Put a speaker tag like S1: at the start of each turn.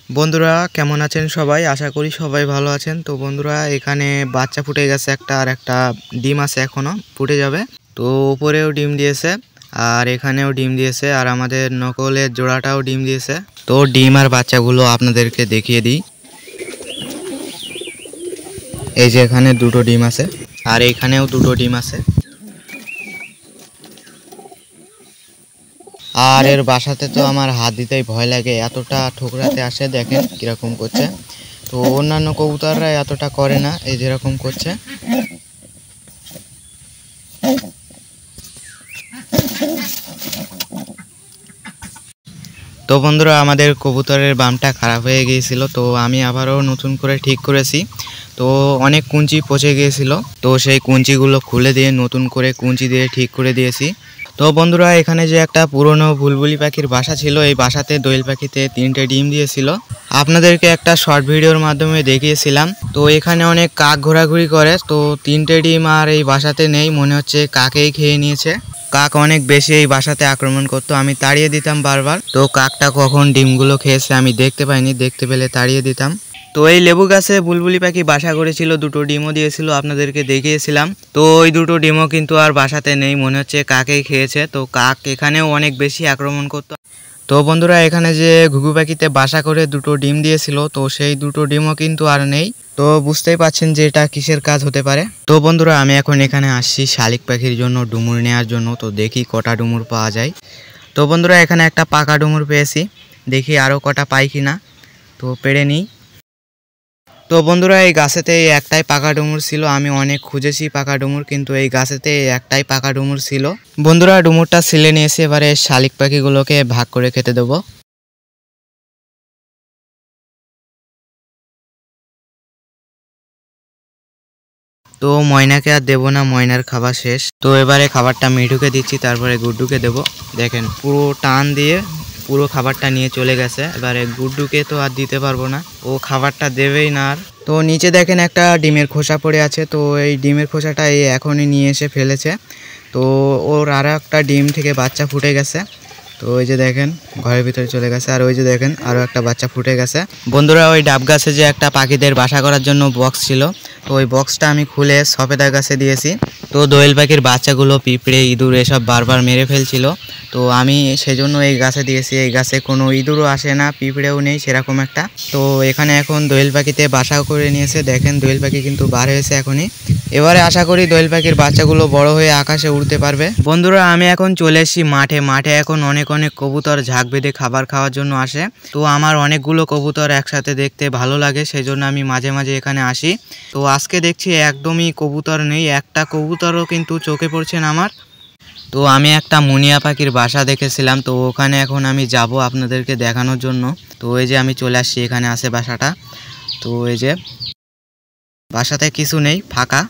S1: বন্ধুরা কেমন আছেন সবাই? আশা করি সবাই ভালো আছেন। তো বন্ধুরা এখানে বাচ্চা ফুটে গেছে একটা, আর একটা ডিম আছে এখনো ফুটে যাবে। তো উপরেও ডিম দিয়েছে আর এখানেও ডিম দিয়েছে, আর আমাদের নকলের জোড়াটাও ডিম দিয়েছে। তো ডিম আর বাচ্চাগুলো আপনাদেরকে দেখিয়ে দিই। এই যে এখানে দুটো ডিম আছে আর এখানেও দুটো ডিম আছে। আর এর বাসাতে তো আমার হাত দিতেই ভয় লাগে, এতটা ঠোকরাতে আসে, দেখেন কিরকম করছে। তো অন্যান্য কবুতররা এতটা করে না, এই যেরকম করছে। তো বন্ধুরা আমাদের কবুতরের বামটা খারাপ হয়ে গিয়েছিল, তো আমি আবারও নতুন করে ঠিক করেছি। তো অনেক কুঞ্চি পচে গিয়েছিল, তো সেই কুঞ্চিগুলো খুলে দিয়ে নতুন করে কুঞ্চি দিয়ে ঠিক করে দিয়েছি। তো বন্ধুরা এখানে যে একটা পুরনো বুলবুলি পাখির বাসা ছিল, এই বাসাতে দোয়েল পাখিতে 3টে ডিম দিয়েছিল। আপনাদেরকে একটা শর্ট ভিডিওর মাধ্যমে দেখিয়েছিলাম। তো এখানে অনেক কাক ঘোরাঘুরি করে, তো 3টে ডিম আর এই বাসাতে নেই, মনে হচ্ছে কাকেই খেয়ে নিয়েছে। কাক অনেক বেশি এই বাসাতে আক্রমণ করতো, আমি তাড়িয়ে দিতাম বারবার। তো কাকটা কখন ডিমগুলো খেয়েছে আমি দেখতে পাইনি, দেখতে পেলে তাড়িয়ে দিতাম। তো এই লেবু গাছে বুলবুলি পাখি বাসা করেছিল, দুটো ডিমও দিয়েছিল, আপনাদেরকে দেখিয়েছিলাম। তো ওই দুটো ডিমও কিন্তু আর বাসাতে নেই, মনে হচ্ছে কাকেই খেয়েছে। তো কাক এখানেও অনেক বেশি আক্রমণ করতো। তো বন্ধুরা এখানে যে ঘুঘু পাখিতে বাসা করে দুটো ডিম দিয়েছিল, তো সেই দুটো ডিমও কিন্তু আর নেই। তো বুঝতেই পাচ্ছেন যে এটা কিসের কাজ হতে পারে। তো বন্ধুরা আমি এখন এখানে আসছি শালিক পাখির জন্য ডুমুর নেওয়ার জন্য। তো দেখি কটা ডুমুর পাওয়া যায়। তো বন্ধুরা এখানে একটা পাকা ডুমুর পেয়েছি, দেখি আরও কটা পাই কিনা। তো পেড়ে নিই। তো বন্ধুরা এই গাছেতে একটাই পাকা ডুমুর ছিল, আমি অনেক খুঁজেছি পাকা ডুমুর, কিন্তু এই গাছেতে একটাই পাকা ডুমুর ছিল। বন্ধুরা ডুমুরটা ছিলে নিয়েছি, এবারে শালিক পাখিগুলোকে ভাগ করে খেতে দেবো। তো ময়নাকে আর দেবো না, ময়নার খাবার শেষ। তো এবারে খাবারটা মিঠুকে দিচ্ছি, তারপরে গুড্ডুকে দেবো। দেখেন পুরো টান দিয়ে পুরো খাবারটা নিয়ে চলে গেছে। এবারে গুড্ডুকে তো আর দিতে পারবো না, ও খাবারটা দেবেই না আর। তো নিচে দেখেন একটা ডিমের খোসা পড়ে আছে, তো এই ডিমের খোসাটা এই এখনই নিয়ে এসে ফেলেছে। তো ওর আর একটা ডিম থেকে বাচ্চা ফুটে গেছে। তো ওই যে দেখেন ঘরের ভিতরে চলে গেছে, আর ওই যে দেখেন আরও একটা বাচ্চা ফুটে গেছে। বন্ধুরা ওই ডাব গাছে যে একটা পাখিদের বাসা করার জন্য বক্স ছিল, তো ওই বক্সটা আমি খুলে সফেদা গাছে দিয়েছি। তো দোয়েল পাখির বাচ্চাগুলো পিঁপড়ে ইঁদুর এসব বারবার মেরে ফেলছিল, তো আমি সেজন্য এই গাছে দিয়েছি। এই গাছে কোনো ইঁদুরও আসে না, পিঁপড়েও নেই সেরকম একটা। তো এখানে এখন দোয়েল পাখিতে বাসা করে নিয়েছে, দেখেন দোয়েল পাখি কিন্তু বার হয়েছে এখনই। এবারে আশা করি দোয়েল পাখির বাচ্চাগুলো বড় হয়ে আকাশে উড়তে পারবে। বন্ধুরা আমি এখন চলে এসেছি মাঠে। মাঠে এখন অনেক অনেক কবুতর ঝাঁক বেঁধে খাবার খাওয়ার জন্য আসে। তো আমার অনেকগুলো কবুতর একসাথে দেখতে ভালো লাগে, সেই জন্য আমি মাঝে মাঝে এখানে আসি। তো আজকে দেখছি একদমই কবুতর নেই, একটা কবুতরও কিন্তু চোখে পড়ছে না আমার। তো আমি একটা মুনিয়া পাখির বাসা দেখেছিলাম, তো ওখানে এখন আমি যাব আপনাদেরকে দেখানোর জন্য। তো এই যে আমি চলে আসছি, এখানে আছে বাসাটা। তো এই যে বাসাতে কিছু নেই, ফাঁকা।